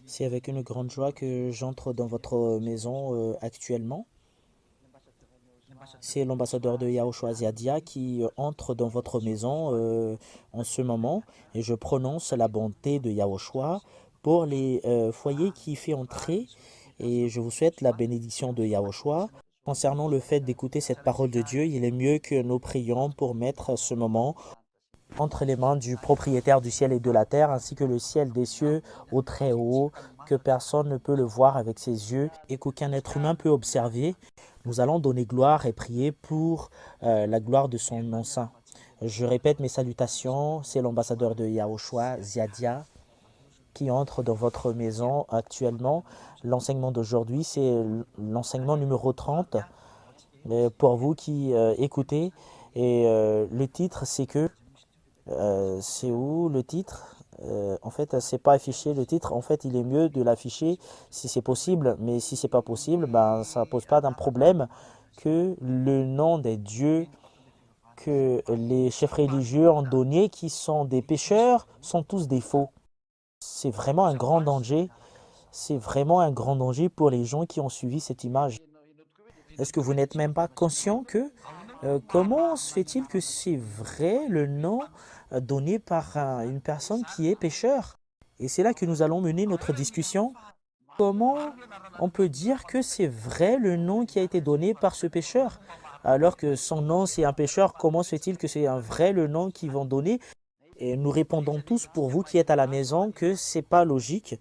C'est avec une grande joie que j'entre dans votre maison actuellement. C'est l'ambassadeur de Yahushua Ziadia qui entre dans votre maison en ce moment et je prononce la bonté de Yahushua pour les foyers qui fait entrer et je vous souhaite la bénédiction de Yahushua. Concernant le fait d'écouter cette parole de Dieu, il est mieux que nous prions pour mettre ce moment entre les mains du propriétaire du ciel et de la terre, ainsi que le ciel des cieux au très haut, que personne ne peut le voir avec ses yeux et qu'aucun être humain peut observer. Nous allons donner gloire et prier pour la gloire de son nom saint. Je répète mes salutations, c'est l'ambassadeur de Yahushua, Ziadia, qui entre dans votre maison actuellement. L'enseignement d'aujourd'hui, c'est l'enseignement numéro 30 pour vous qui écoutez. Et le titre, c'est que c'est où le titre? En fait, c'est pas affiché le titre. En fait, il est mieux de l'afficher si c'est possible. Mais si c'est pas possible, ben ça pose pas d'un problème que le nom des dieux que les chefs religieux ont donné, qui sont des pécheurs, sont tous des faux. C'est vraiment un grand danger. C'est vraiment un grand danger pour les gens qui ont suivi cette image. Est-ce que vous n'êtes même pas conscient que comment se fait-il que c'est vrai le nom donné par une personne qui est pécheur? Et c'est là que nous allons mener notre discussion. Comment on peut dire que c'est vrai le nom qui a été donné par ce pécheur? Alors que son nom c'est un pécheur, comment se fait-il que c'est un vrai le nom qu'ils vont donner? Et nous répondons tous pour vous qui êtes à la maison que c'est pas logique.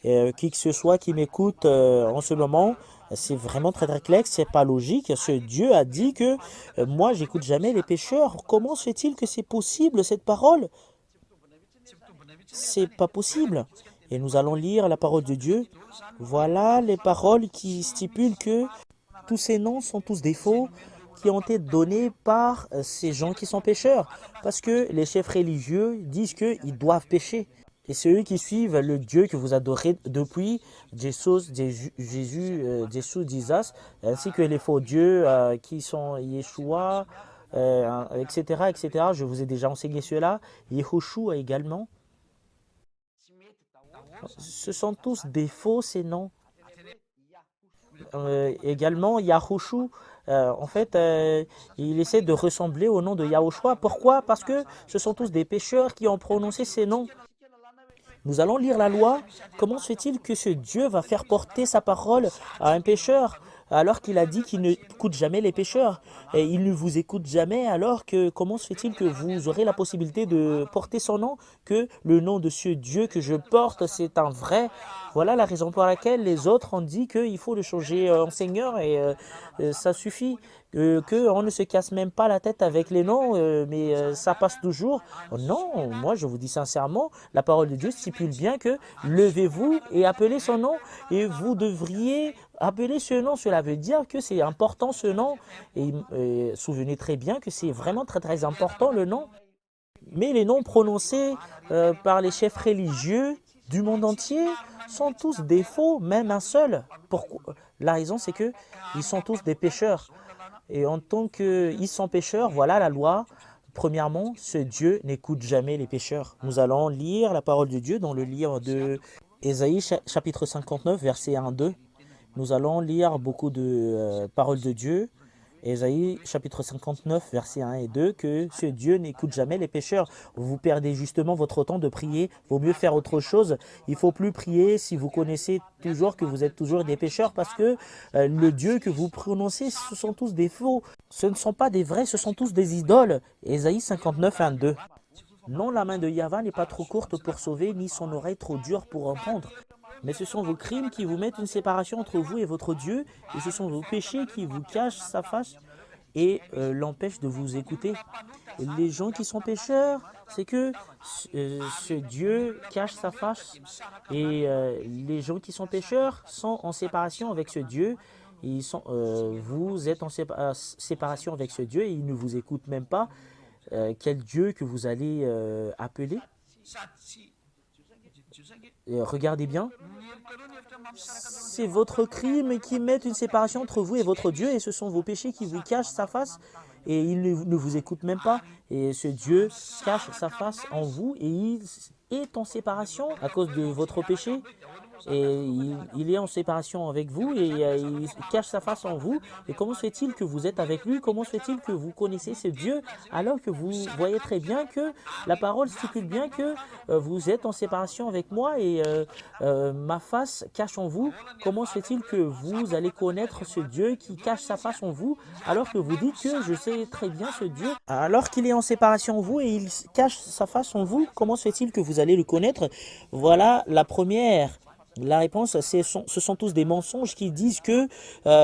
Qui que ce soit qui m'écoute en ce moment, c'est vraiment très très clair, c'est pas logique. Ce Dieu a dit que moi j'écoute jamais les pécheurs. Comment se fait-il que c'est possible cette parole? C'est pas possible. Et nous allons lire la parole de Dieu. Voilà les paroles qui stipulent que tous ces noms sont tous des faux qui ont été donnés par ces gens qui sont pécheurs. Parce que les chefs religieux disent qu'ils doivent pécher. Et c'est eux qui suivent le Dieu que vous adorez depuis Jésus, Jesus, ainsi que les faux dieux qui sont Yeshua, etc., etc. Je vous ai déjà enseigné cela. Yehoshua également. Ce sont tous des faux, ces noms. Également, Yahushu, en fait, il essaie de ressembler au nom de Yahushua. Pourquoi? Parce que ce sont tous des pécheurs qui ont prononcé ces noms. Nous allons lire la loi. Comment se fait-il que ce Dieu va faire porter sa parole à un pécheur alors qu'il a dit qu'il ne écoute jamais les pécheurs et il ne vous écoute jamais alors que comment se fait-il que vous aurez la possibilité de porter son nom, que le nom de ce Dieu que je porte c'est un vrai. Voilà la raison pour laquelle les autres ont dit qu'il faut le changer en Seigneur et ça suffit. Qu'on ne se casse même pas la tête avec les noms, mais ça passe toujours. Oh non, moi je vous dis sincèrement, la parole de Dieu stipule bien que levez-vous et appelez son nom, et vous devriez appeler ce nom. Cela veut dire que c'est important ce nom, et souvenez très bien que c'est vraiment très très important le nom. Mais les noms prononcés par les chefs religieux du monde entier sont tous des faux, même un seul. Pourquoi? La raison c'est que ils sont tous des pécheurs. Et en tant qu'ils sont pécheurs, voilà la loi. Premièrement, ce Dieu n'écoute jamais les pécheurs. Nous allons lire la parole de Dieu dans le livre de Ésaïe chapitre 59, verset 1 2. Nous allons lire beaucoup de paroles de Dieu. Ésaïe chapitre 59, versets 1 et 2, que ce Dieu n'écoute jamais les pécheurs. Vous perdez justement votre temps de prier. Vaut mieux faire autre chose. Il faut plus prier si vous connaissez toujours que vous êtes toujours des pécheurs parce que le Dieu que vous prononcez, ce sont tous des faux. Ce ne sont pas des vrais, ce sont tous des idoles. Ésaïe 59, 1, 2. Non, la main de Yahva n'est pas trop courte pour sauver, ni son oreille trop dure pour entendre. Mais ce sont vos crimes qui vous mettent une séparation entre vous et votre Dieu, et ce sont vos péchés qui vous cachent sa face et l'empêchent de vous écouter. Les gens qui sont pécheurs, c'est que ce Dieu cache sa face, et les gens qui sont pécheurs sont en séparation avec ce Dieu. Vous êtes en séparation avec ce Dieu et il ne vous écoute même pas. Quel Dieu que vous allez appeler? Regardez bien, c'est votre crime qui met une séparation entre vous et votre Dieu, et ce sont vos péchés qui vous cachent sa face, et il ne vous écoute même pas. Et ce Dieu cache sa face en vous, et est en séparation à cause de votre péché. Et il est en séparation avec vous et il cache sa face en vous. Et comment se fait-il que vous êtes avec lui? Comment se fait-il que vous connaissez ce Dieu alors que vous voyez très bien que la parole stipule bien que vous êtes en séparation avec moi et ma face cache en vous? Comment se fait-il que vous allez connaître ce Dieu qui cache sa face en vous alors que vous dites que je sais très bien ce Dieu? Alors qu'il est en séparation en vous et il cache sa face en vous, comment se fait-il que vous allez le connaître? Voilà la première. La réponse, ce sont tous des mensonges qui disent que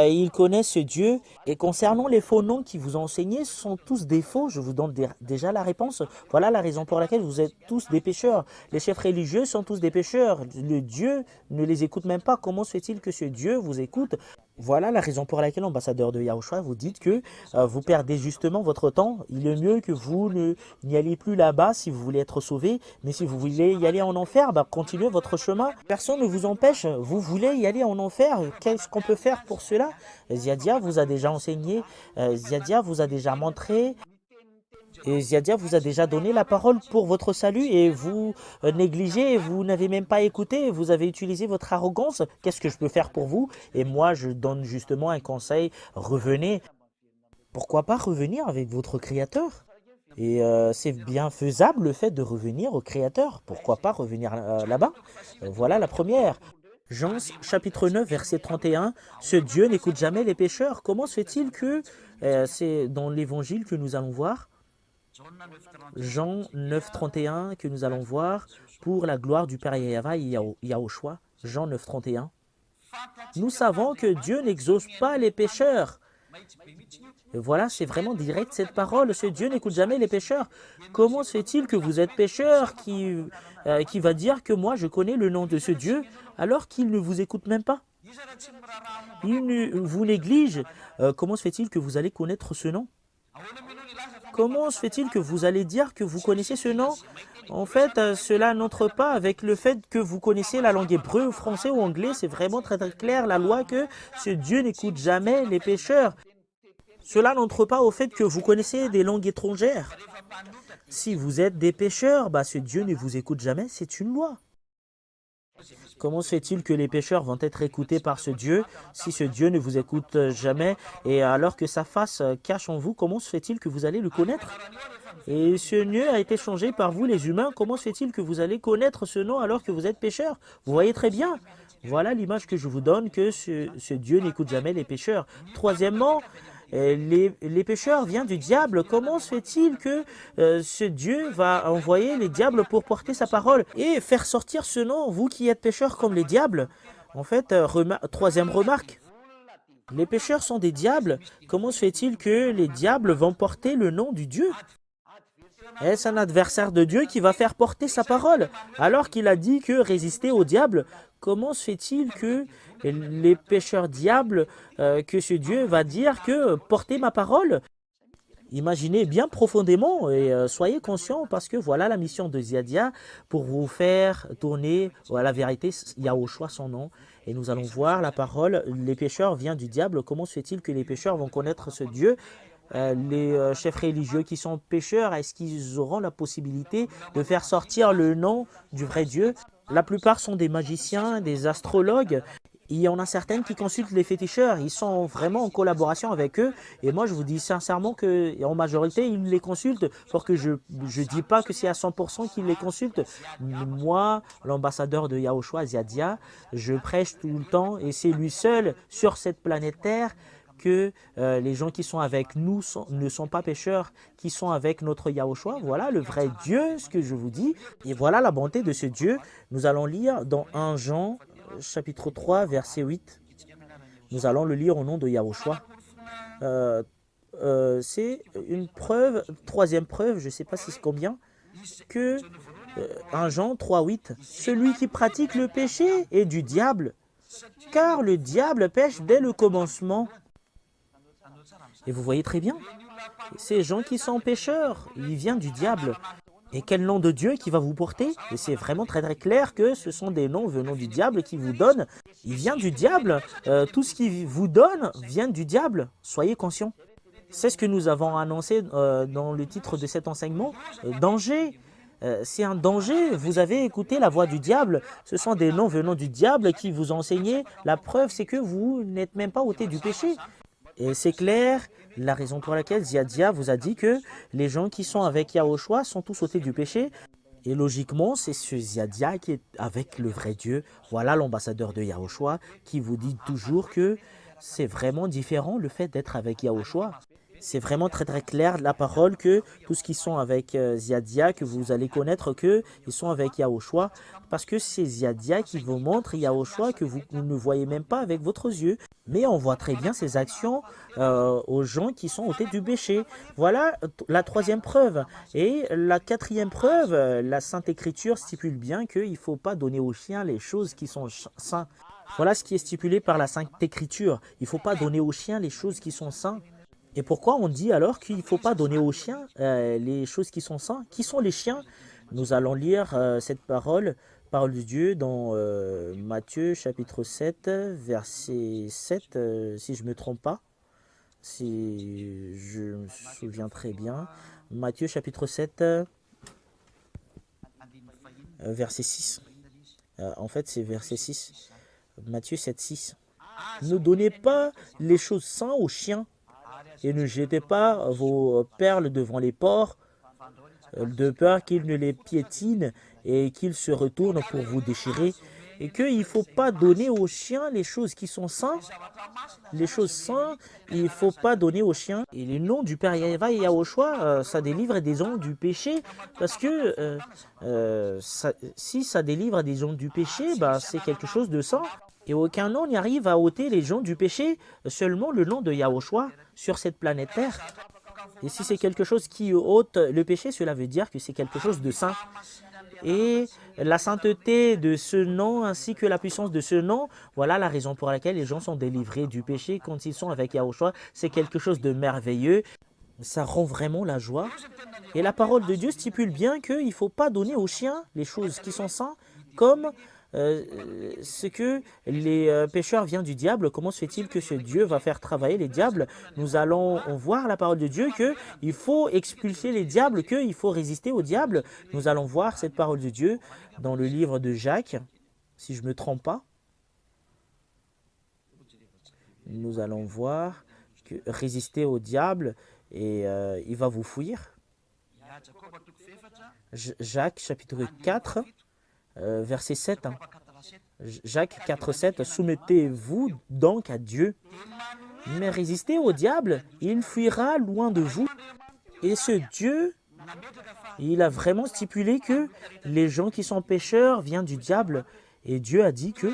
ils connaissent Dieu. Et concernant les faux noms qui vous ont enseigné, ce sont tous des faux. Je vous donne déjà la réponse. Voilà la raison pour laquelle vous êtes tous des pécheurs. Les chefs religieux sont tous des pécheurs. Le Dieu ne les écoute même pas. Comment se fait-il que ce Dieu vous écoute? Voilà la raison pour laquelle, ambassadeur de Yahushua, vous dites que vous perdez justement votre temps. Il est mieux que vous n'y alliez plus là-bas si vous voulez être sauvé. Mais si vous voulez y aller en enfer, continuez votre chemin. Personne ne vous empêche. Vous voulez y aller en enfer. Qu'est-ce qu'on peut faire pour cela? Ziadia vous a déjà enseigné. Ziadia vous a déjà montré. Et Ziadia vous a déjà donné la parole pour votre salut et vous négligez, vous n'avez même pas écouté, vous avez utilisé votre arrogance. Qu'est-ce que je peux faire pour vous? Et moi, je donne justement un conseil, revenez. Pourquoi pas revenir avec votre Créateur? Et c'est bien faisable le fait de revenir au Créateur. Pourquoi pas revenir là-bas? Voilà la première. Jean chapitre 9, verset 31, « Ce Dieu n'écoute jamais les pécheurs. » Comment se fait-il que c'est dans l'évangile que nous allons voir? Jean 9, 31, que nous allons voir, pour la gloire du Père Yahva et Yahushua. Jean 9, 31. Nous savons que Dieu n'exauce pas les pécheurs. Et voilà, c'est vraiment direct cette parole. Ce Dieu n'écoute jamais les pécheurs. Comment se fait-il que vous êtes pécheur qui va dire que moi je connais le nom de ce Dieu alors qu'il ne vous écoute même pas? Il vous néglige. Comment se fait-il que vous allez connaître ce nom? Comment se fait-il que vous allez dire que vous connaissez ce nom? En fait, cela n'entre pas avec le fait que vous connaissez la langue hébreu, français ou anglais. C'est vraiment très, très clair, la loi, que ce Dieu n'écoute jamais les pécheurs. Cela n'entre pas au fait que vous connaissez des langues étrangères. Si vous êtes des pécheurs, ce Dieu ne vous écoute jamais, c'est une loi. Comment se fait-il que les pécheurs vont être écoutés par ce Dieu si ce Dieu ne vous écoute jamais et alors que sa face cache en vous, comment se fait-il que vous allez le connaître? Et ce Dieu a été changé par vous les humains, comment se fait-il que vous allez connaître ce nom alors que vous êtes pécheurs? Vous voyez très bien. Voilà l'image que je vous donne que ce Dieu n'écoute jamais les pécheurs. Troisièmement, les pécheurs viennent du diable. Comment se fait-il que ce Dieu va envoyer les diables pour porter sa parole et faire sortir ce nom, vous qui êtes pécheurs comme les diables? En fait, troisième remarque, les pécheurs sont des diables. Comment se fait-il que les diables vont porter le nom du Dieu? Est-ce un adversaire de Dieu qui va faire porter sa parole alors qu'il a dit que résister au diable? Comment se fait-il que les pécheurs diables, que ce Dieu va dire que portez ma parole? Imaginez bien profondément et soyez conscients parce que voilà la mission de Ziadia pour vous faire tourner à la vérité, Yahushua son nom. Et nous allons voir la parole, les pécheurs viennent du diable. Comment se fait-il que les pécheurs vont connaître ce Dieu? Les chefs religieux qui sont pécheurs, est-ce qu'ils auront la possibilité de faire sortir le nom du vrai Dieu? La plupart sont des magiciens, des astrologues. Il y en a certaines qui consultent les féticheurs. Ils sont vraiment en collaboration avec eux. Et moi, je vous dis sincèrement qu'en majorité, ils les consultent. Pour que je ne dis pas que c'est à 100% qu'ils les consultent. Moi, l'ambassadeur de Yahushua, Ziadia, je prêche tout le temps. Et c'est lui seul sur cette planète Terre que les gens qui sont avec nous ne sont pas pécheurs, qui sont avec notre Yahushua. Voilà le vrai Dieu, ce que je vous dis. Et voilà la bonté de ce Dieu. Nous allons lire dans 1 Jean, chapitre 3, verset 8. Nous allons le lire au nom de Yahushua. C'est une preuve, troisième preuve, je ne sais pas si c'est combien, que 1 Jean 3, 8. Celui qui pratique le péché est du diable, car le diable pêche dès le commencement. Et vous voyez très bien, ces gens qui sont pécheurs, ils viennent du diable. Et quel nom de Dieu qui va vous porter? Et c'est vraiment très très clair que ce sont des noms venant du diable qui vous donnent. Il vient du diable. Tout ce qu'il vous donne vient du diable. Soyez conscients. C'est ce que nous avons annoncé dans le titre de cet enseignement. Danger. c'est un danger. Vous avez écouté la voix du diable. Ce sont des noms venant du diable qui vous enseignaient. La preuve, c'est que vous n'êtes même pas ôté du péché. Et c'est clair, la raison pour laquelle Ziadia vous a dit que les gens qui sont avec Yahushua sont tous ôtés du péché. Et logiquement, c'est ce Ziadia qui est avec le vrai Dieu. Voilà l'ambassadeur de Yahushua qui vous dit toujours que c'est vraiment différent le fait d'être avec Yahushua. C'est vraiment très très clair de la parole que tous ceux qui sont avec Ziadia, que vous allez connaître qu'ils sont avec Yahushua, parce que c'est Ziadia qui vous montre Yahushua que vous ne voyez même pas avec votre yeux. Mais on voit très bien ses actions aux gens qui sont ôtés du péché. Voilà la troisième preuve. Et la quatrième preuve, la Sainte Écriture stipule bien qu'il ne faut pas donner aux chiens les choses qui sont saintes. Voilà ce qui est stipulé par la Sainte Écriture. Il ne faut pas donner aux chiens les choses qui sont saintes. Et pourquoi on dit alors qu'il ne faut pas donner aux chiens les choses qui sont saintes? Qui sont les chiens? Nous allons lire cette parole de Dieu dans Matthieu chapitre 7, verset 7, si je ne me trompe pas, si je me souviens très bien. Matthieu chapitre 7, verset 6. En fait, c'est verset 6. Matthieu 7, 6. Ne donnez pas les choses saintes aux chiens. Et ne jetez pas vos perles devant les porcs, de peur qu'ils ne les piétinent et qu'ils se retournent pour vous déchirer. Et qu'il ne faut pas donner aux chiens les choses qui sont saintes. Les choses saintes, il ne faut pas donner aux chiens. Et le nom du Père Yahva et Yahushua, ça délivre des gens du péché. Parce que si ça délivre des gens du péché, bah, c'est quelque chose de saint. Et aucun nom n'y arrive à ôter les gens du péché, seulement le nom de Yahushua sur cette planète Terre. Et si c'est quelque chose qui ôte le péché, cela veut dire que c'est quelque chose de saint. Et la sainteté de ce nom ainsi que la puissance de ce nom, voilà la raison pour laquelle les gens sont délivrés du péché quand ils sont avec Yahushua. C'est quelque chose de merveilleux. Ça rend vraiment la joie. Et la parole de Dieu stipule bien qu'il ne faut pas donner aux chiens les choses qui sont saintes comme ce que les pécheurs viennent du diable. Comment se fait-il que ce Dieu va faire travailler les diables? Nous allons voir la parole de Dieu qu'il faut expulser les diables, qu'il faut résister aux diables. Nous allons voir cette parole de Dieu dans le livre de Jacques, si je ne me trompe pas. Nous allons voir que résister au diable et il va vous fuir. Jacques chapitre 4. Verset 7, hein. Jacques 4, 7, soumettez-vous donc à Dieu, mais résistez au diable, il fuira loin de vous. Et ce Dieu, il a vraiment stipulé que les gens qui sont pécheurs viennent du diable. Et Dieu a dit que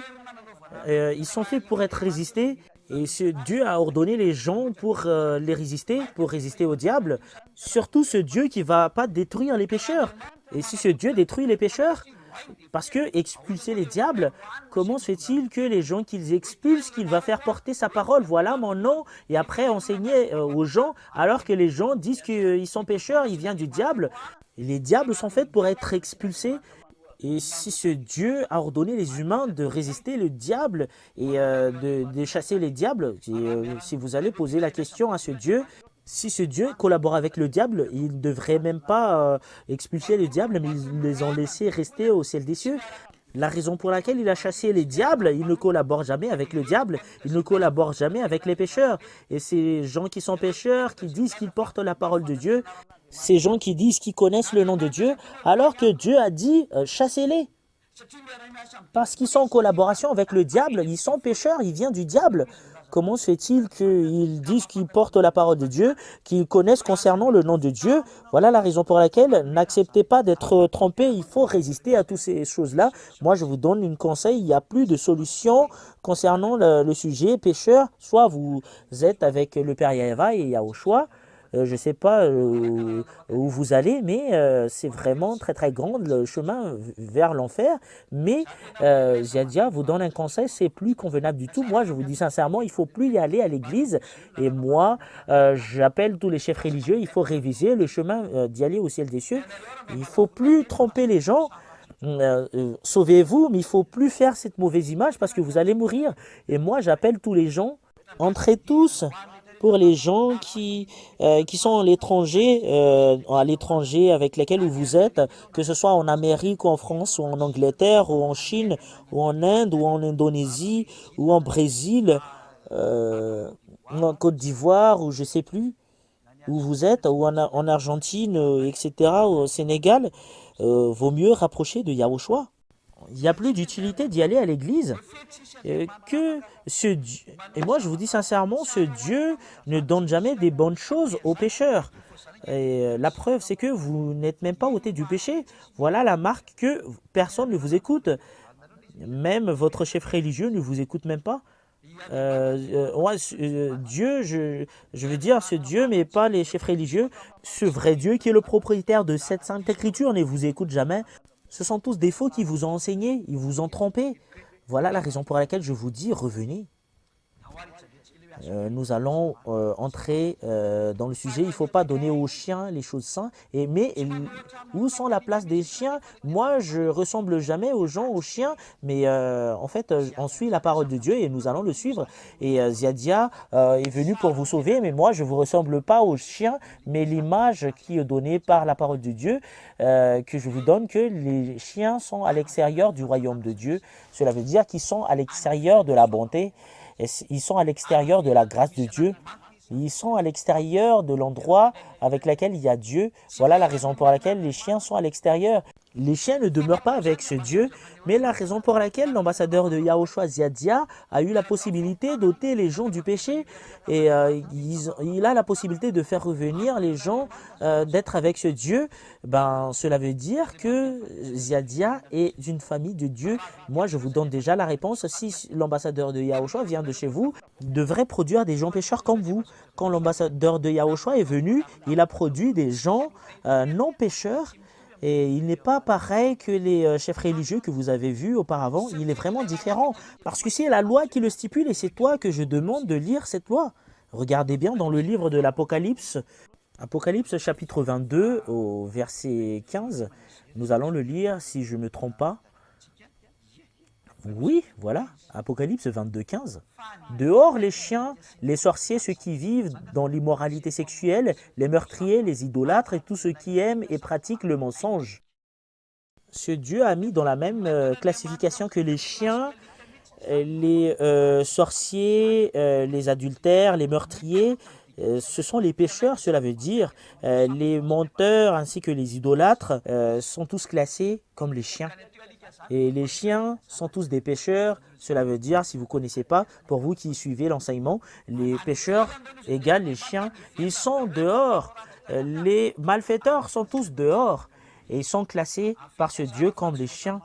ils sont faits pour être résistés. Et ce Dieu a ordonné les gens pour les résister, pour résister au diable. Surtout ce Dieu qui ne va pas détruire les pécheurs. Et si ce Dieu détruit les pécheurs, parce que expulser les diables, comment se fait-il que les gens qu'ils expulsent, qu'il va faire porter sa parole, voilà mon nom, et après enseigner aux gens, alors que les gens disent qu'ils sont pécheurs, ils viennent du diable. Et les diables sont faits pour être expulsés. Et si ce Dieu a ordonné les humains de résister le diable et de chasser les diables, si vous allez poser la question à ce Dieu, si ce Dieu collabore avec le diable, il ne devrait même pas expulser les diables, mais ils les ont laissés rester au ciel des cieux. La raison pour laquelle il a chassé les diables, il ne collabore jamais avec le diable, il ne collabore jamais avec les pécheurs. Et ces gens qui sont pécheurs, qui disent qu'ils portent la parole de Dieu, ces gens qui disent qu'ils connaissent le nom de Dieu, alors que Dieu a dit chassez-les. Parce qu'ils sont en collaboration avec le diable, ils sont pécheurs, ils viennent du diable. Comment se fait-il qu'ils disent qu'ils portent la parole de Dieu, qu'ils connaissent concernant le nom de Dieu? Voilà la raison pour laquelle n'acceptez pas d'être trompés. Il faut résister à toutes ces choses-là. Moi, je vous donne un conseil. Il n'y a plus de solution concernant le sujet pécheur. Soit vous êtes avec le Père Yahva et Yahushua. Je ne sais pas où vous allez, mais c'est vraiment très très grand le chemin vers l'enfer. Mais Ziadia vous donne un conseil, c'est plus convenable du tout. Moi, je vous dis sincèrement, il ne faut plus y aller à l'église. Et moi, j'appelle tous les chefs religieux, il faut réviser le chemin d'y aller au ciel des cieux. Il ne faut plus tromper les gens. Sauvez-vous, mais il ne faut plus faire cette mauvaise image parce que vous allez mourir. Et moi, j'appelle tous les gens, entrez tous pour les gens qui sont à l'étranger avec lesquels vous êtes, que ce soit en Amérique ou en France ou en Angleterre ou en Chine ou en Inde ou en Indonésie ou en Brésil, en Côte d'Ivoire ou je sais plus où vous êtes, ou en Argentine, etc., ou au Sénégal, vaut mieux rapprocher de Yahushua. Il n'y a plus d'utilité d'y aller à l'église que ce Dieu. Et moi, je vous dis sincèrement, ce Dieu ne donne jamais des bonnes choses aux pécheurs. Et la preuve, c'est que vous n'êtes même pas ôté du péché. Voilà la marque que personne ne vous écoute. Même votre chef religieux ne vous écoute même pas. Dieu, je veux dire ce Dieu, mais pas les chefs religieux. Ce vrai Dieu qui est le propriétaire de cette sainte écriture ne vous écoute jamais. Ce sont tous des faux qui vous ont enseigné, ils vous ont trompé. Voilà la raison pour laquelle je vous dis, revenez. Nous allons entrer dans le sujet. Il ne faut pas donner aux chiens les choses saintes. Mais où sont la place des chiens? Moi, je ressemble jamais aux gens, aux chiens. Mais en fait, on suit la parole de Dieu et nous allons le suivre. Et Ziadia est venu pour vous sauver. Mais moi, je ne vous ressemble pas aux chiens. Mais l'image qui est donnée par la parole de Dieu, que je vous donne, que les chiens sont à l'extérieur du royaume de Dieu. Cela veut dire qu'ils sont à l'extérieur de la bonté. Ils sont à l'extérieur de la grâce de Dieu. Ils sont à l'extérieur de l'endroit avec lequel il y a Dieu. Voilà la raison pour laquelle les chiens sont à l'extérieur. Les chiens ne demeurent pas avec ce Dieu, mais la raison pour laquelle l'ambassadeur de Yahushua Ziadia a eu la possibilité d'ôter les gens du péché et il a la possibilité de faire revenir les gens, d'être avec ce Dieu. Ben, cela veut dire que Ziadia est une famille de Dieu. Moi, je vous donne déjà la réponse. Si l'ambassadeur de Yahushua vient de chez vous, il devrait produire des gens pécheurs comme vous. Quand l'ambassadeur de Yahushua est venu, il a produit des gens non pécheurs. Et il n'est pas pareil que les chefs religieux que vous avez vus auparavant. Il est vraiment différent. Parce que c'est la loi qui le stipule et c'est toi que je demande de lire cette loi. Regardez bien dans le livre de l'Apocalypse. Apocalypse chapitre 22 au verset 15. Nous allons le lire si je ne me trompe pas. Oui, voilà, Apocalypse 22, 15. Dehors les chiens, les sorciers, ceux qui vivent dans l'immoralité sexuelle, les meurtriers, les idolâtres et tous ceux qui aiment et pratiquent le mensonge. Ce Dieu a mis dans la même classification que les chiens, les sorciers, les adultères, les meurtriers. Ce sont les pécheurs, cela veut dire les menteurs ainsi que les idolâtres sont tous classés comme les chiens. Et les chiens sont tous des pécheurs. Cela veut dire, si vous ne connaissez pas, pour vous qui suivez l'enseignement, les pécheurs égale les chiens. Ils sont dehors. Les malfaiteurs sont tous dehors. Et ils sont classés par ce Dieu comme les chiens.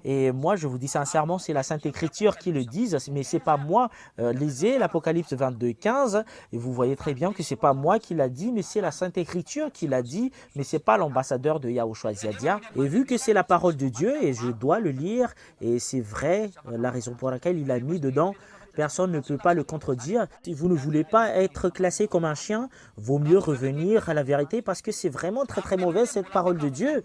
Et moi, je vous dis sincèrement, c'est la Sainte Écriture qui le dit, mais ce n'est pas moi. Lisez l'Apocalypse 22, 15, et vous voyez très bien que ce n'est pas moi qui l'a dit, mais c'est la Sainte Écriture qui l'a dit, mais ce n'est pas l'ambassadeur de Yahushua Ziadia. Et vu que c'est la parole de Dieu, et je dois le lire, et c'est vrai, la raison pour laquelle il a mis dedans, personne ne peut pas le contredire. Si vous ne voulez pas être classé comme un chien, vaut mieux revenir à la vérité, parce que c'est vraiment très très mauvais cette parole de Dieu.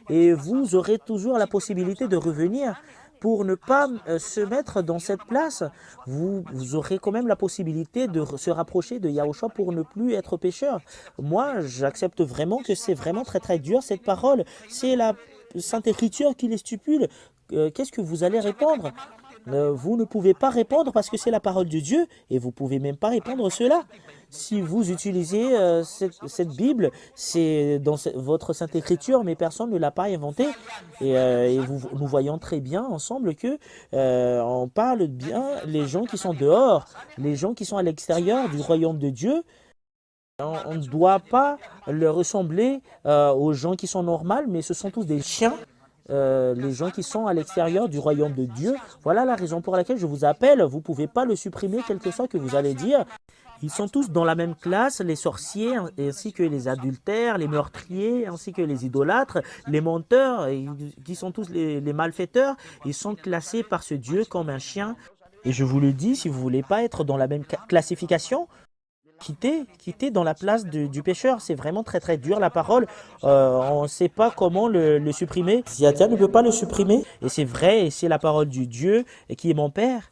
Et vous aurez toujours la possibilité de revenir pour ne pas se mettre dans cette place. Vous aurez quand même la possibilité de se rapprocher de Yahushua pour ne plus être pécheur. Moi, j'accepte vraiment que c'est vraiment très très dur cette parole. C'est la Sainte Écriture qui les stipule. Qu'est-ce que vous allez répondre? Vous ne pouvez pas répondre parce que c'est la parole de Dieu et vous ne pouvez même pas répondre cela. Si vous utilisez cette Bible, c'est dans votre Sainte Écriture, mais personne ne l'a pas inventée. Et nous voyons très bien ensemble que on parle bien les gens qui sont dehors, les gens qui sont à l'extérieur du royaume de Dieu. On ne doit pas leur ressembler aux gens qui sont normaux, mais ce sont tous des chiens. Les gens qui sont à l'extérieur du royaume de Dieu. Voilà la raison pour laquelle je vous appelle. Vous ne pouvez pas le supprimer, quel que soit que vous allez dire. Ils sont tous dans la même classe, les sorciers, ainsi que les adultères, les meurtriers, ainsi que les idolâtres, les menteurs, qui sont tous les malfaiteurs. Ils sont classés par ce Dieu comme un chien. Et je vous le dis, si vous ne voulez pas être dans la même classification, quittez dans la place du pécheur. C'est vraiment très très dur la parole. On ne sait pas comment le supprimer. Ziadia ne peut pas le supprimer. Et c'est vrai, et c'est la parole du Dieu et qui est mon Père.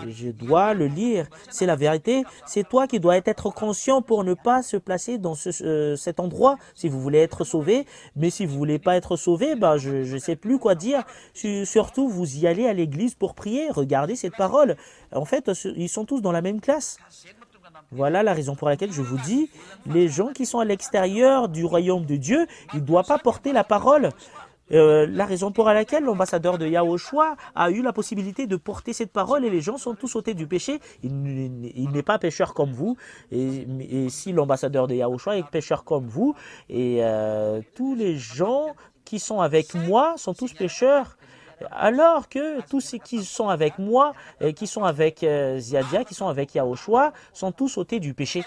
Je dois le lire. C'est la vérité. C'est toi qui dois être conscient pour ne pas se placer dans cet endroit si vous voulez être sauvé. Mais si vous voulez pas être sauvé, bah, je ne sais plus quoi dire. Surtout, vous y allez à l'église pour prier. Regardez cette parole. En fait, ils sont tous dans la même classe. Voilà la raison pour laquelle je vous dis, les gens qui sont à l'extérieur du royaume de Dieu, ils ne doivent pas porter la parole. La raison pour laquelle l'ambassadeur de Yahushua a eu la possibilité de porter cette parole et les gens sont tous ôtés du péché. Il n'est pas pécheur comme vous. Et si l'ambassadeur de Yahushua est pécheur comme vous, et tous les gens qui sont avec moi sont tous pécheurs, alors que tous ceux qui sont avec moi, qui sont avec Ziadia, qui sont avec Yahushua, sont tous ôtés du péché.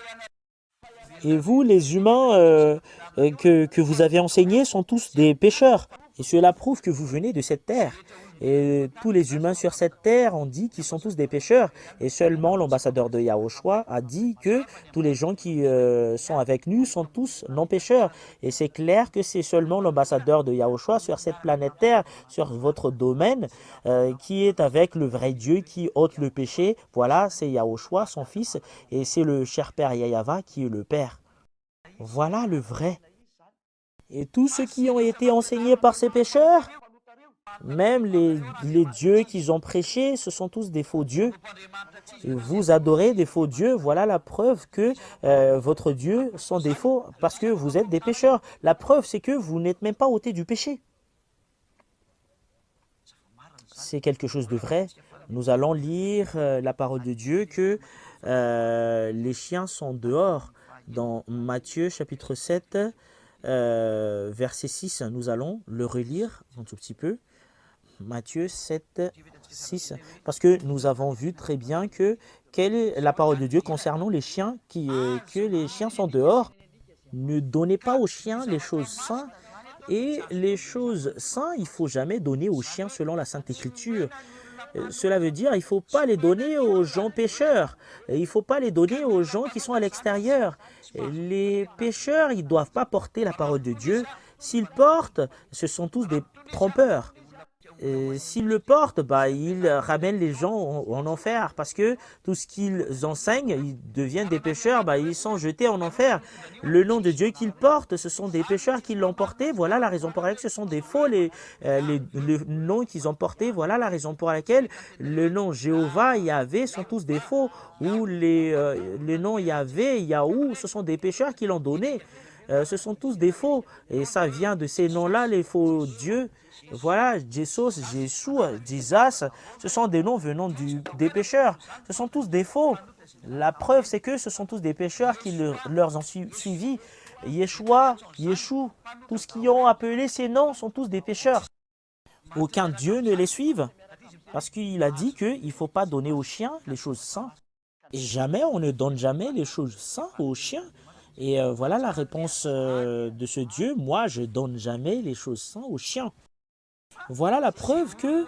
Et vous, les humains que vous avez enseignés sont tous des pécheurs. Et cela prouve que vous venez de cette terre. Et tous les humains sur cette terre ont dit qu'ils sont tous des pécheurs. Et seulement l'ambassadeur de Yahushua a dit que tous les gens qui sont avec nous sont tous non-pécheurs. Et c'est clair que c'est seulement l'ambassadeur de Yahushua sur cette planète terre, sur votre domaine, qui est avec le vrai Dieu qui ôte le péché. Voilà, c'est Yahushua, son fils, et c'est le cher père Yahava qui est le père. Voilà le vrai. Et tous ceux qui ont été enseignés par ces pécheurs, même les dieux qu'ils ont prêchés, ce sont tous des faux dieux. Et vous adorez des faux dieux, voilà la preuve que votre Dieu sont des faux, parce que vous êtes des pécheurs. La preuve, c'est que vous n'êtes même pas ôtés du péché. C'est quelque chose de vrai. Nous allons lire la parole de Dieu que les chiens sont dehors. Dans Matthieu chapitre 7, verset 6, nous allons le relire un tout petit peu. Matthieu 7, 6. Parce que nous avons vu très bien que quelle est la parole de Dieu concernant les chiens, que les chiens sont dehors. Ne donnez pas aux chiens les choses saintes. Et les choses saintes, il ne faut jamais donner aux chiens selon la Sainte Écriture. Cela veut dire qu'il ne faut pas les donner aux gens pécheurs. Il ne faut pas les donner aux gens qui sont à l'extérieur. Les pécheurs, ils ne doivent pas porter la parole de Dieu. S'ils portent, ce sont tous des trompeurs. S'ils le portent, bah, ils ramènent les gens en enfer parce que tout ce qu'ils enseignent, ils deviennent des pécheurs, bah, ils sont jetés en enfer. Le nom de Dieu qu'ils portent, ce sont des pécheurs qui l'ont porté. Voilà la raison pour laquelle ce sont des faux les noms qu'ils ont portés. Voilà la raison pour laquelle le nom Jéhovah, Yahvé sont tous des faux. Ou les noms Yahvé, Yahou, ce sont des pécheurs qui l'ont donné. Ce sont tous des faux. Et ça vient de ces noms-là, les faux dieux. Voilà, Jesus, Jésus, Jesus, ce sont des noms venant des pécheurs. Ce sont tous des faux. La preuve, c'est que ce sont tous des pécheurs qui leur ont suivi. Yeshua, Yeshua, tous ce qui ont appelé ces noms sont tous des pécheurs. Aucun Dieu ne les suive. Parce qu'il a dit qu'il ne faut pas donner aux chiens les choses saintes. Et jamais, on ne donne jamais les choses saintes aux chiens. Et voilà la réponse de ce Dieu. Moi, je ne donne jamais les choses saintes aux chiens. Voilà la preuve que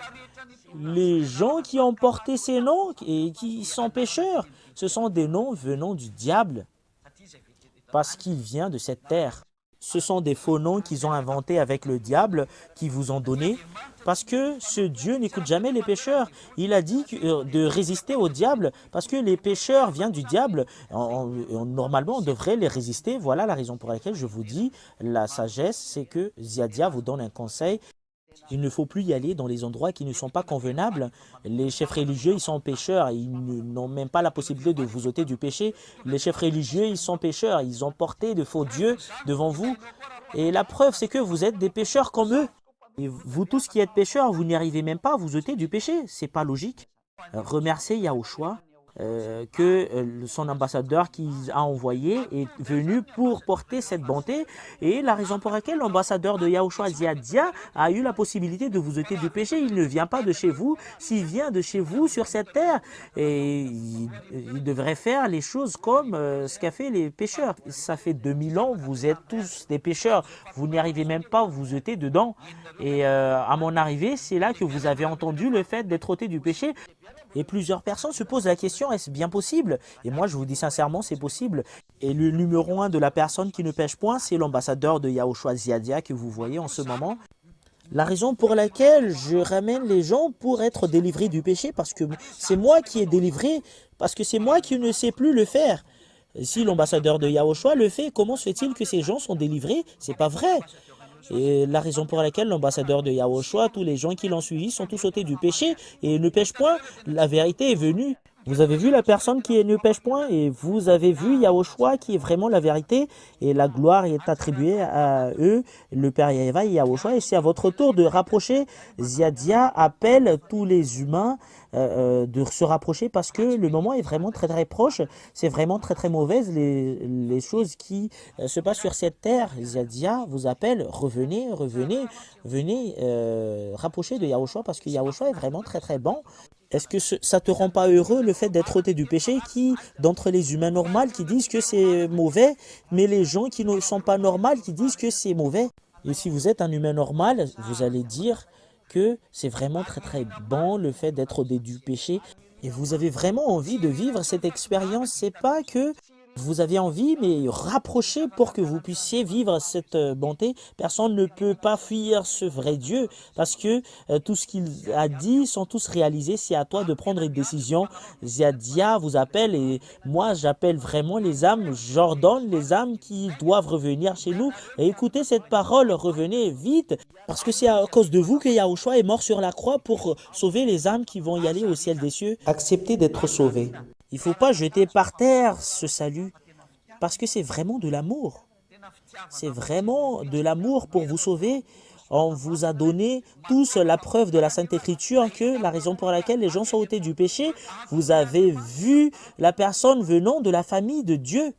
les gens qui ont porté ces noms et qui sont pécheurs, ce sont des noms venant du diable parce qu'il vient de cette terre. Ce sont des faux noms qu'ils ont inventés avec le diable, qui vous ont donné, parce que ce Dieu n'écoute jamais les pécheurs. Il a dit de résister au diable, parce que les pécheurs viennent du diable. Normalement, on devrait les résister. Voilà la raison pour laquelle je vous dis, la sagesse, c'est que Ziadia vous donne un conseil. Il ne faut plus y aller dans les endroits qui ne sont pas convenables. Les chefs religieux, ils sont pécheurs. Ils n'ont même pas la possibilité de vous ôter du péché. Les chefs religieux, ils sont pécheurs. Ils ont porté de faux dieux devant vous. Et la preuve, c'est que vous êtes des pécheurs comme eux. Et vous tous qui êtes pécheurs, vous n'y arrivez même pas à vous ôter du péché. C'est pas logique. Remerciez Yahushua. Que son ambassadeur qu'il a envoyé est venu pour porter cette bonté, et la raison pour laquelle l'ambassadeur de Yahushua Ziadia a eu la possibilité de vous ôter du péché. Il ne vient pas de chez vous. S'il vient de chez vous sur cette terre, et il devrait faire les choses comme ce qu'a fait les pécheurs. Ça fait 2000 ans, vous êtes tous des pécheurs, vous n'y arrivez même pas à vous ôter dedans, et à mon arrivée, c'est là que vous avez entendu le fait d'être ôté du péché. Et plusieurs personnes se posent la question, est-ce bien possible? Et moi, je vous dis sincèrement, c'est possible. Et le numéro 1 de la personne qui ne pêche point, c'est l'ambassadeur de Yahushua Ziadia que vous voyez en ce moment. La raison pour laquelle je ramène les gens pour être délivrés du péché, parce que c'est moi qui ai délivré, parce que c'est moi qui ne sais plus le faire. Si l'ambassadeur de Yahushua le fait, comment se fait-il que ces gens sont délivrés? C'est pas vrai. Et la raison pour laquelle l'ambassadeur de Yahushua, tous les gens qui l'ont suivi sont tous ôtés du péché et ne pêchent point, la vérité est venue. Vous avez vu la personne qui ne pêche point et vous avez vu Yahushua qui est vraiment la vérité et la gloire est attribuée à eux, le Père Yahva et Yahushua. Et c'est à votre tour de rapprocher. Ziadia appelle tous les humains de se rapprocher parce que le moment est vraiment très très proche. C'est vraiment très très mauvaise les choses qui se passent sur cette terre. Ziadia vous appelle, revenez, revenez, venez rapprocher de Yahushua parce que Yahushua est vraiment très très bon. Est-ce que ça te rend pas heureux le fait d'être ôté du péché qui, d'entre les humains normaux qui disent que c'est mauvais, mais les gens qui ne sont pas normaux qui disent que c'est mauvais? Et si vous êtes un humain normal, vous allez dire que c'est vraiment très très bon le fait d'être ôté du péché et vous avez vraiment envie de vivre cette expérience. C'est pas que vous avez envie, mais rapprochez pour que vous puissiez vivre cette bonté. Personne ne peut pas fuir ce vrai Dieu parce que tout ce qu'il a dit sont tous réalisés. C'est à toi de prendre une décision. Ziadia vous appelle et moi j'appelle vraiment les âmes. J'ordonne les âmes qui doivent revenir chez nous et écoutez cette parole. Revenez vite parce que c'est à cause de vous que Yahushua est mort sur la croix pour sauver les âmes qui vont y aller au ciel des cieux. Acceptez d'être sauvés. Il ne faut pas jeter par terre ce salut, parce que c'est vraiment de l'amour. C'est vraiment de l'amour pour vous sauver. On vous a donné tous la preuve de la Sainte Écriture que la raison pour laquelle les gens sont ôtés du péché, vous avez vu la personne venant de la famille de Dieu.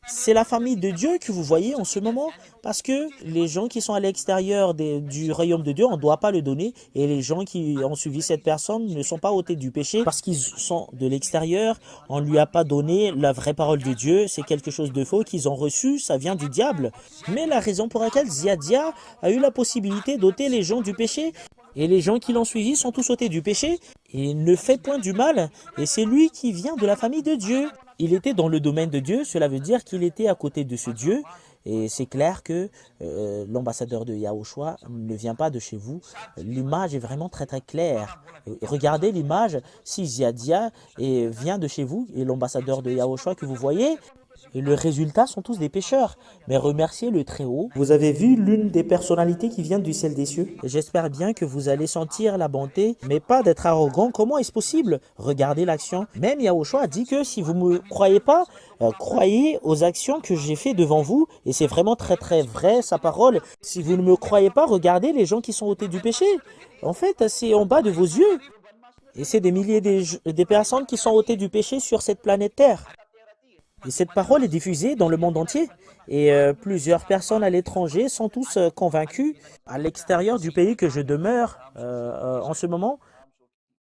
C'est la famille de Dieu que vous voyez en ce moment parce que les gens qui sont à l'extérieur du royaume de Dieu, on ne doit pas le donner et les gens qui ont suivi cette personne ne sont pas ôtés du péché parce qu'ils sont de l'extérieur, on ne lui a pas donné la vraie parole de Dieu, c'est quelque chose de faux qu'ils ont reçu, ça vient du diable. Mais la raison pour laquelle Ziadia a eu la possibilité d'ôter les gens du péché, et les gens qui l'ont suivi sont tous ôtés du péché et ne fait point du mal. Et c'est lui qui vient de la famille de Dieu. Il était dans le domaine de Dieu, cela veut dire qu'il était à côté de ce Dieu. Et c'est clair que l'ambassadeur de Yahushua ne vient pas de chez vous. L'image est vraiment très très claire. Et regardez l'image, si Ziadia vient de chez vous et l'ambassadeur de Yahushua que vous voyez, et le résultat sont tous des pécheurs. Mais remerciez le Très-Haut. Vous avez vu l'une des personnalités qui vient du ciel des cieux. J'espère bien que vous allez sentir la bonté, mais pas d'être arrogant. Comment est-ce possible? Regardez l'action. Même Yahushua a dit que si vous ne me croyez pas, croyez aux actions que j'ai fait devant vous. Et c'est vraiment très très vrai sa parole. Si vous ne me croyez pas, regardez les gens qui sont ôtés du péché. En fait, c'est en bas de vos yeux. Et c'est des milliers des personnes qui sont ôtées du péché sur cette planète Terre. Et cette parole est diffusée dans le monde entier. Et plusieurs personnes à l'étranger sont tous convaincus. À l'extérieur du pays que je demeure en ce moment,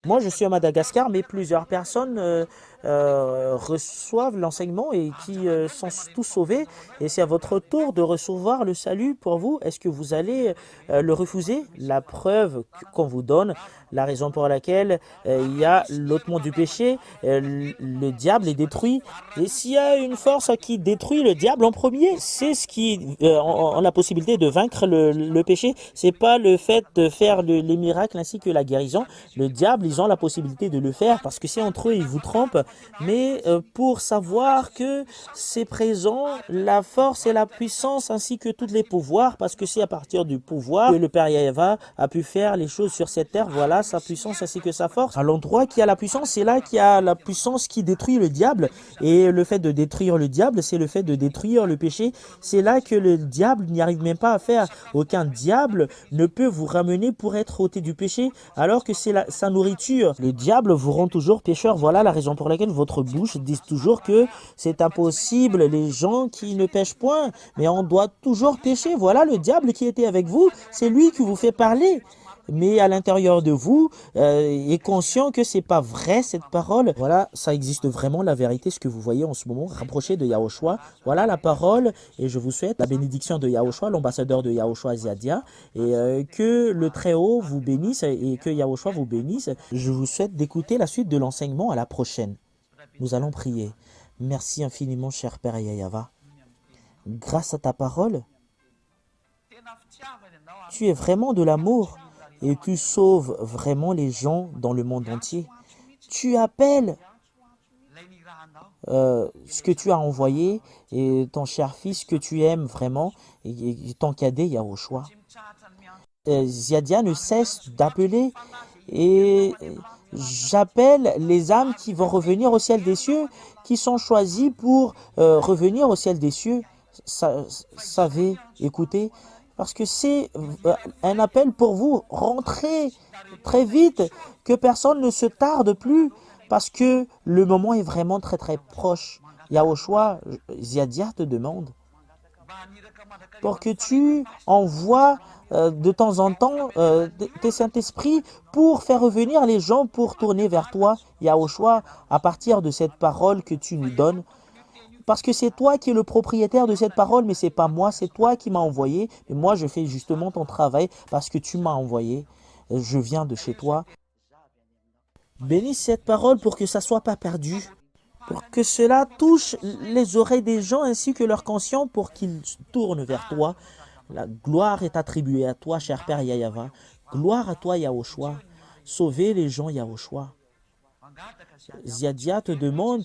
moi je suis à Madagascar, mais plusieurs personnes reçoivent l'enseignement et qui sont tous sauvés. Et c'est à votre tour de recevoir le salut pour vous. Est-ce que vous allez le refuser? La preuve qu'on vous donne, la raison pour laquelle il y a l'ôtement du péché, le diable est détruit. Et s'il y a une force qui détruit le diable en premier, c'est ce qui a la possibilité de vaincre le péché. C'est pas le fait de faire les miracles ainsi que la guérison. Le diable, ils ont la possibilité de le faire parce que c'est entre eux, ils vous trompent. Mais pour savoir que c'est présent, la force et la puissance ainsi que tous les pouvoirs, parce que c'est à partir du pouvoir que le Père Yahva a pu faire les choses sur cette terre. Voilà sa puissance ainsi que sa force. À l'endroit qui a la puissance, c'est là qu'il y a la puissance qui détruit le diable. Et le fait de détruire le diable, c'est le fait de détruire le péché. C'est là que le diable n'y arrive même pas à faire. Aucun diable ne peut vous ramener pour être ôté du péché, alors que c'est sa nourriture. Le diable vous rend toujours pécheur. Voilà la raison pour laquelle votre bouche dit toujours que c'est impossible, les gens qui ne pêchent point, mais on doit toujours pécher. Voilà le diable qui était avec vous, c'est lui qui vous fait parler. Mais à l'intérieur de vous, est conscient que c'est pas vrai cette parole. Voilà, ça existe vraiment la vérité, ce que vous voyez en ce moment, rapproché de Yahushua. Voilà la parole et je vous souhaite la bénédiction de Yahushua, l'ambassadeur de Yahushua Ziadia, et que le Très-Haut vous bénisse et que Yahushua vous bénisse. Je vous souhaite d'écouter la suite de l'enseignement. À la prochaine. Nous allons prier. Merci infiniment, cher Père Yahva. Grâce à ta parole, Tu es vraiment de l'amour et tu sauves vraiment les gens dans le monde entier. Tu appelles ce que tu as envoyé et ton cher fils que tu aimes vraiment et ton cadet Yahushua. Ziadia ne cesse d'appeler et j'appelle les âmes qui vont revenir au ciel des cieux, qui sont choisies pour revenir au ciel des cieux. Savez, écoutez, parce que c'est un appel pour vous. Rentrez très vite, que personne ne se tarde plus, parce que le moment est vraiment très très proche. Yahushua, Ziadia te demande pour que tu envoies de temps en temps tes Saint-Esprit pour faire revenir les gens pour tourner vers toi, Yahushua, à partir de cette parole que tu nous donnes. Parce que c'est toi qui es le propriétaire de cette parole, mais c'est pas moi, c'est toi qui m'as envoyé. Et moi, je fais justement ton travail parce que tu m'as envoyé. Je viens de chez toi. Bénis cette parole pour que ça soit pas perdu, pour que cela touche les oreilles des gens ainsi que leur conscience pour qu'ils tournent vers toi. La gloire est attribuée à toi, cher Père Yahweh. Gloire à toi, Yahushua. Sauvez les gens, Yahushua. Ziadia te demande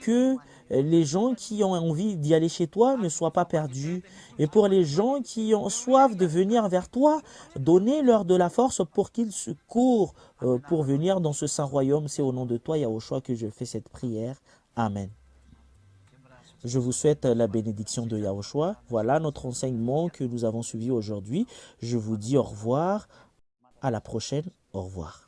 que les gens qui ont envie d'y aller chez toi ne soient pas perdus. Et pour les gens qui ont soif de venir vers toi, donnez-leur de la force pour qu'ils se courent pour venir dans ce saint royaume. C'est au nom de toi, Yahushua, que je fais cette prière. Amen. Je vous souhaite la bénédiction de Yahushua. Voilà notre enseignement que nous avons suivi aujourd'hui. Je vous dis au revoir. À la prochaine. Au revoir.